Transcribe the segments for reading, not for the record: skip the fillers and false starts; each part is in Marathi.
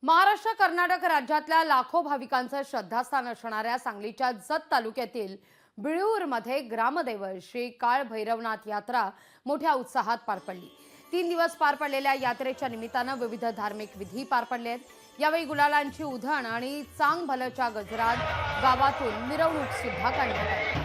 महाराष्ट्र कर्नाटक राज्यातल्या लाखो भाविकांचं श्रद्धास्थान असणाऱ्या सांगलीच्या जत तालुक्यातील बिळूरमध्ये ग्रामदैवत श्री काळ भैरवनाथ यात्रा मोठ्या उत्साहात पार पडली। 3 दिवस पार पडलेल्या यात्रेच्या निमित्तानं विविध धार्मिक विधी पार पडलेत। यावेळी गुलालांची उधळण आणि चांग भलच्या गजरात गावातून मिरवणूक सुद्धा काढण्यात आली।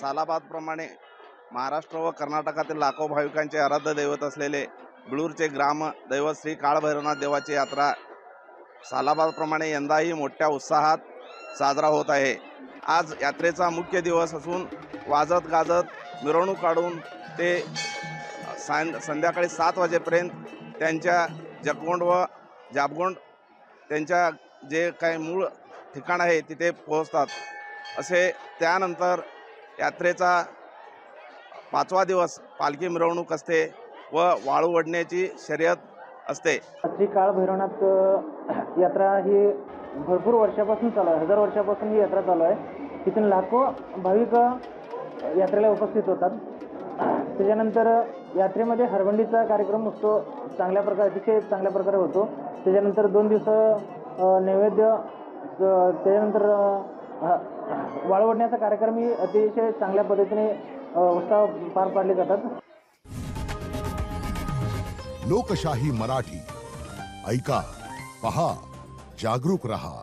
सालाबाद प्रमाणे महाराष्ट्र व कर्नाटकातील लाखो भाविकांचे आराध्य दैवत असलेले बिळूरचे ग्राम दैवत श्री काळ भैरवनाथ देवाची यात्रा सालाबाद प्रमाणे यंदाही मोठ्या उत्साहात साजरा होत आहे। आज यात्रेचा मुख्य दिवस असून वाजत गाजत मिरवणूक काढून ते संध्याकाळी 7 वाजेपर्यंत त्यांच्या जगगोंड व जाबगोंड त्यांच्या जे काही मूळ ठिकाण आहे तिथे पोहोचतात। असे त्यानंतर यात्रेचा 5वा दिवस पालखी मिरवणूक असते व वाळू ओढण्याची शर्यत असते। श्री काळ भैरवनाथ यात्रा ही भरपूर वर्षापासून चालू आहे, 1000 वर्षापासून ही यात्रा चालू आहे। तिथून लाखो भाविक यात्रेला उपस्थित होतात। त्याच्यानंतर यात्रेमध्ये हरवंडीचा कार्यक्रम असतो, अतिशय चांगल्या प्रकारे होतो। त्याच्यानंतर 2 दिवस नैवेद्य, त्याच्यानंतर वाळू ओढण्याचा कार्यक्रम ही अतिशय चांगल्या पद्धतीने उत्साह पार पाडले जातात। लोकशाही मराठी ऐका, पहा, जागरूक रहा।